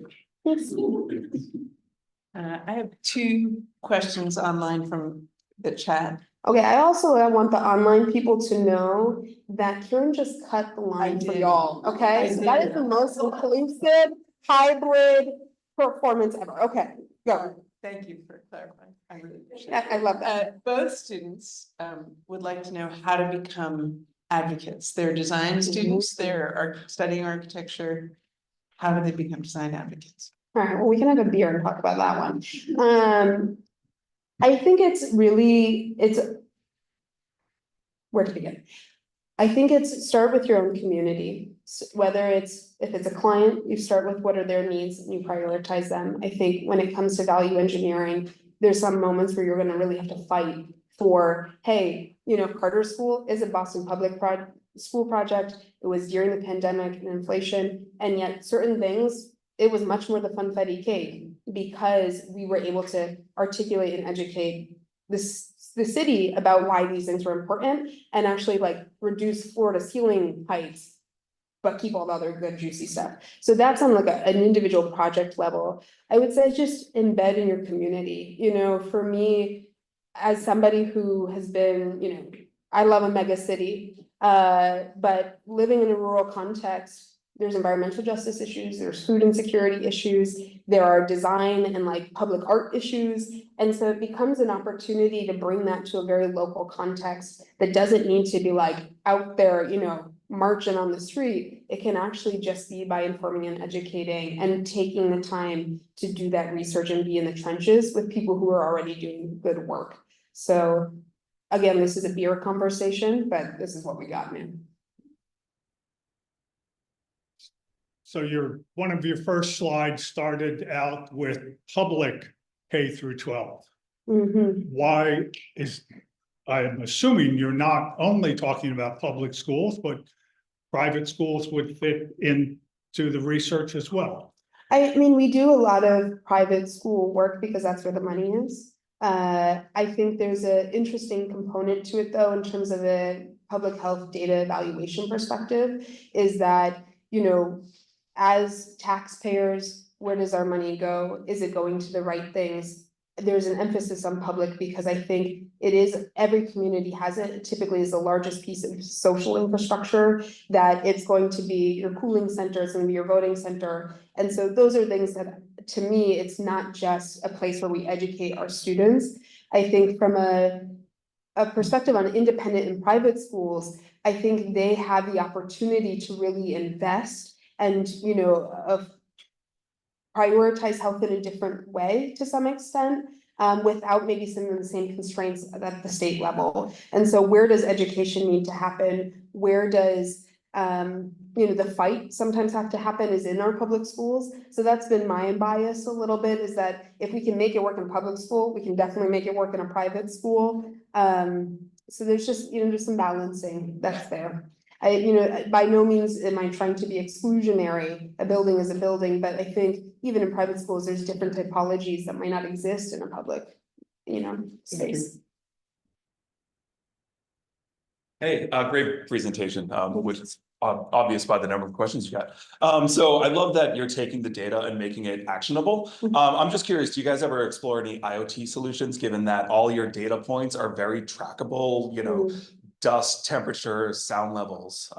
I have two questions online from the chat. Okay, I want the online people to know that Karen just cut the line for did. y'all, okay? I So that did. is the most inclusive hybrid performance ever, okay, go. Thank you for clarifying. I really appreciate I it. love that. Both students would like to know how to become advocates. They're design students, they're studying architecture. How do they become design advocates? All right, well, we can have a beer and talk about that one. I think it's where to begin? I think it's start with your own community, whether if it's a client, you start with what are their needs and you prioritize them. I think when it comes to value engineering, there's some moments where you're gonna really have to fight for, hey, Carter School is a Boston Public School project. It was during the pandemic and inflation, and yet certain things, it was much more the funfetti cake because we were able to articulate and educate the city about why these things were important and actually like reduce floor to ceiling heights, but keep all the other good juicy stuff. So that's on like an individual project level. I would say just embed in your community. For me, as somebody who has been, I love a mega city, but living in a rural context, there's environmental justice issues, there's food insecurity issues, there are design and like public art issues. And so it becomes an opportunity to bring that to a very local context that doesn't need to be like out there, marching on the street. It can actually just be by informing and educating and taking the time to do that research and be in the trenches with people who are already doing good work. So again, this is a beer conversation, but this is what we got, man. So one of your first slides started out with public K through 12. Why I'm assuming you're not only talking about public schools, but private schools would fit into the research as well. I mean, we do a lot of private school work because that's where the money is. I think there's an interesting component to it though, in terms of a public health data evaluation perspective, is that, as taxpayers, where does our money go? Is it going to the right things? There's an emphasis on public because I think it is, every community has it. It typically is the largest piece of social infrastructure, that it's going to be your cooling center, it's going to be your voting center. And so those are things that, to me, it's not just a place where we educate our students, I think from a perspective on independent and private schools, I think they have the opportunity to really invest and, you know, prioritize health in a different way to some extent, without maybe some of the same constraints at the state level. And so where does education need to happen? Where does, you know, the fight sometimes have to happen is in our public schools. So that's been my bias a little bit, is that if we can make it work in public school, we can definitely make it work in a private school. So there's just, you know, just some balancing that's there. You know, by no means am I trying to be exclusionary. A building is a building, but I think even in private schools, there's different typologies that might not exist in a public, you know, space. Hey, great presentation, which is obvious by the number of questions you got. So I love that you're taking the data and making it actionable. I'm just curious, do you guys ever explore any IoT solutions, given that all your data points are very trackable, you know, dust, temperature, sound levels?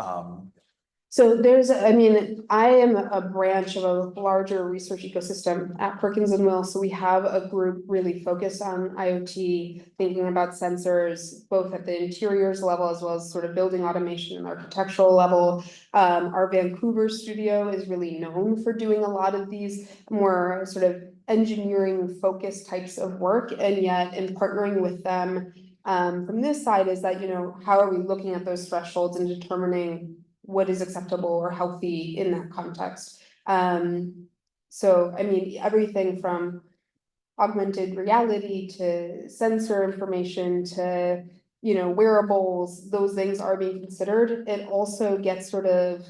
So there's, I mean, I am a branch of a larger research ecosystem at Perkins and Will. So we have a group really focused on IoT, thinking about sensors, both at the interiors level as well as sort of building automation and architectural level. Our Vancouver studio is really known for doing a lot of these more sort of engineering focused types of work. And yet in partnering with them, from this side is that, you know, how are we looking at those thresholds and determining what is acceptable or healthy in that context? So, I mean, everything from augmented reality to sensor information to, you know, wearables, those things are being considered. It also gets sort of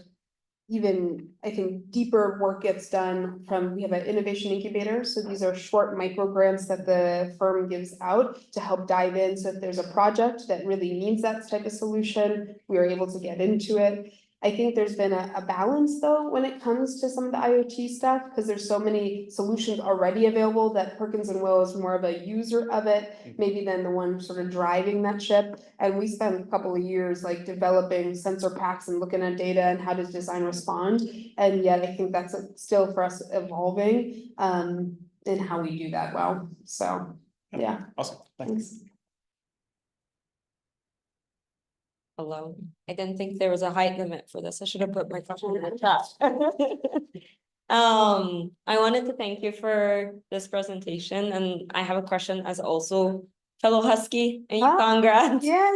even, I think, deeper work gets done from, we have an innovation incubator. So these are short micro grants that the firm gives out to help dive in. So if there's a project that really needs that type of solution, we are able to get into it. I think there's been a balance though, when it comes to some of the IoT stuff, because there's so many solutions already available that Perkins and Will is more of a user of it, maybe than the one sort of driving that ship. And we spent a couple of years like developing sensor packs and looking at data and how does design respond. And yet I think that's still for us evolving, in how we do that well. So, yeah. Awesome, thanks. Hello, I didn't think there was a height limit for this. I should have put my question in the chat. I wanted to thank you for this presentation, and I have a question as also fellow Husky, and congrats. Yeah.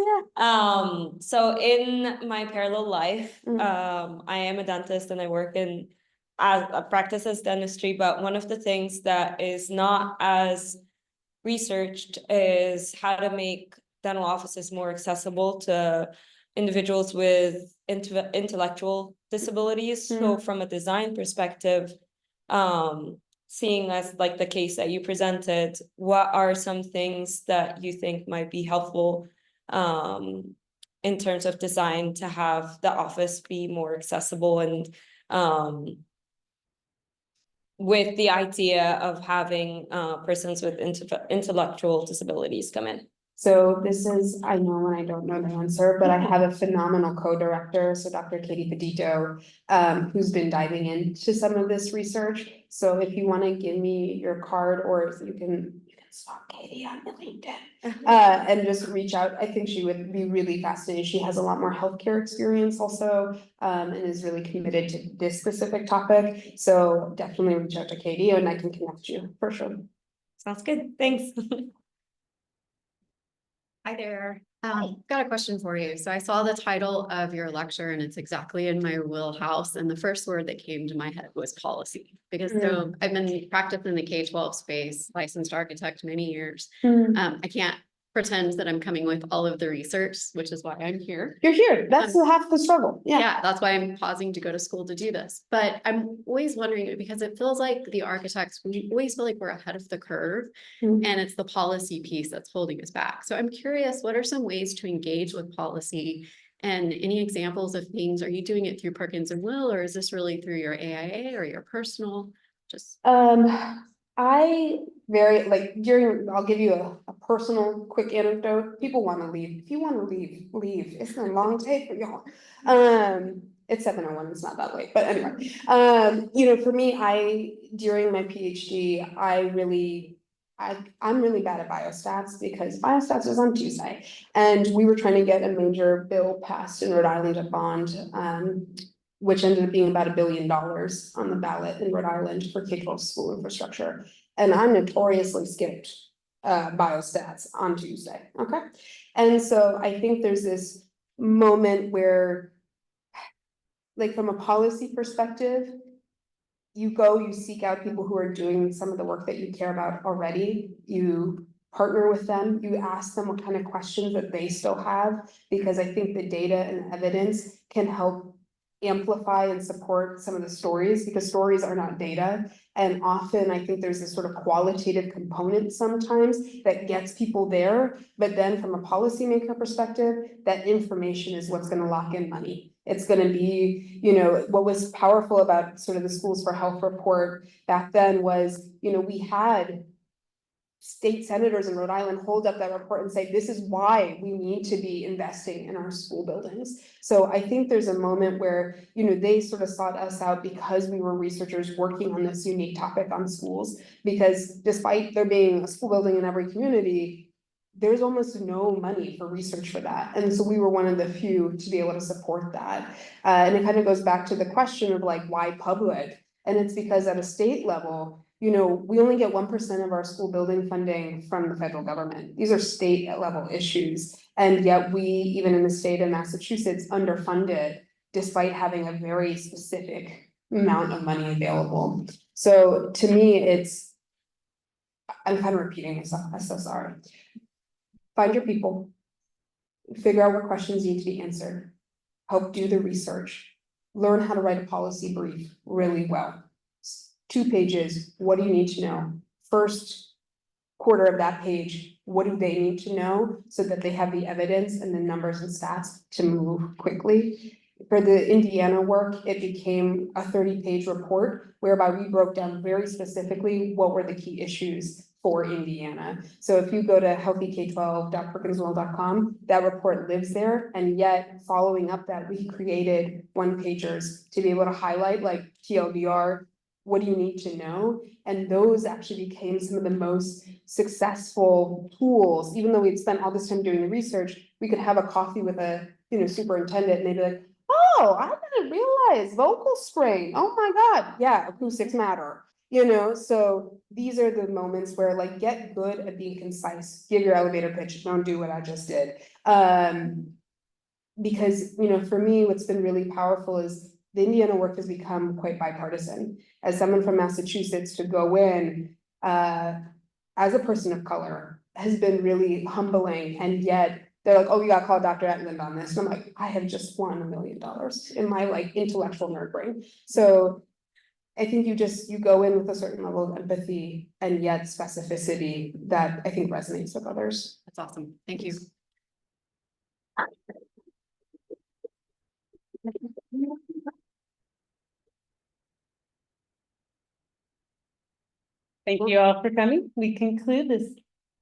So in my parallel life, I am a dentist and I work in I practice as dentistry, but one of the things that is not as researched is how to make dental offices more accessible to individuals with intellectual disabilities. So from a design perspective, seeing as like the case that you presented, what are some things that you think might be helpful in terms of design to have the office be more accessible, and with the idea of having persons with intellectual disabilities come in? So this is, I know and I don't know the answer, but I have a phenomenal co-director, so Dr. Katie Pedito, who's been diving into some of this research. So if you want to give me your card, or if you can stalk Katie on LinkedIn, and just reach out. I think she would be really fascinated. She has a lot more healthcare experience also, and is really committed to this specific topic. So definitely reach out to Katie and I can connect you for sure. Sounds good, thanks. Hi there. Got a question for you. So I saw the title of your lecture and it's exactly in my wheelhouse. And the first word that came to my head was policy, because so I've been practicing in the K-12 space, licensed architect many years. I can't pretend that I'm coming with all of the research, which is why I'm here. You're here. That's half the struggle. Yeah, that's why I'm pausing to go to school to do this. But I'm always wondering, because it feels like the architects, we always feel like we're ahead of the curve, and it's the policy piece that's holding us back. So I'm curious, what are some ways to engage with policy, and any examples of things? Are you doing it through Perkins and Will, or is this really through your AIA or your personal? Just I very like I'll give you a personal quick anecdote. People want to leave. If you want to leave, leave. It's a long day for y'all. It's 7:01, it's not that late, but anyway, you know, for me, during my PhD, I really I'm really bad at biostats because biostats is on Tuesday. And we were trying to get a major bill passed in Rhode Island, a bond, which ended up being about $1 billion on the ballot in Rhode Island for K-12 school infrastructure. And I notoriously skipped biostats on Tuesday, okay? And so I think there's this moment where, like, from a policy perspective, you go, you seek out people who are doing some of the work that you care about already. You partner with them, you ask them what kind of questions that they still have, because I think the data and evidence can help amplify and support some of the stories, because stories are not data. And often I think there's this sort of qualitative component sometimes that gets people there. But then from a policymaker perspective, that information is what's gonna lock in money. It's gonna be, you know, what was powerful about sort of the Schools for Health report back then was, you know, we had state senators in Rhode Island hold up that report and say, this is why we need to be investing in our school buildings. So I think there's a moment where, you know, they sort of sought us out because we were researchers working on this unique topic on schools, because despite there being a school building in every community, there's almost no money for research for that. And so we were one of the few to be able to support that. And it kind of goes back to the question of like, why public? And it's because at a state level, you know, we only get 1% of our school building funding from the federal government. These are state level issues. And yet we, even in the state of Massachusetts, underfunded despite having a very specific amount of money available. So to me, I'm kind of repeating myself, I'm so sorry. Find your people, figure out what questions need to be answered, help do the research, learn how to write a policy brief really well. 2 pages, what do you need to know? First quarter of that page, what do they need to know so that they have the evidence and the numbers and stats to move quickly? For the Indiana work, it became a 30-page report whereby we broke down very specifically what were the key issues for Indiana. So if you go to healthyk12.perkinswell.com, that report lives there. And yet following up that, we created 1-pagers to be able to highlight like TLDR, what do you need to know? And those actually became some of the most successful tools. Even though we'd spent all this time doing the research, we could have a coffee with a, you know, superintendent and they'd be like, oh, I didn't realize vocal strain. Oh my God, yeah, acoustics matter. You know, so these are the moments where like get good at being concise, give your elevator pitch, don't do what I just did. Because, you know, for me, what's been really powerful is the Indiana work has become quite bipartisan. As someone from Massachusetts, to go in as a person of color has been really humbling, and yet they're like, oh, you gotta call Dr. Eitland on this. And I'm like, I have just won $1 million in my like intellectual nerd brain. So I think you go in with a certain level of empathy and yet specificity that I think resonates with others. That's awesome. Thank you. Thank you all for coming. We conclude this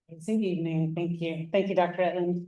amazing evening. Thank you. Thank you, Dr. Eitland.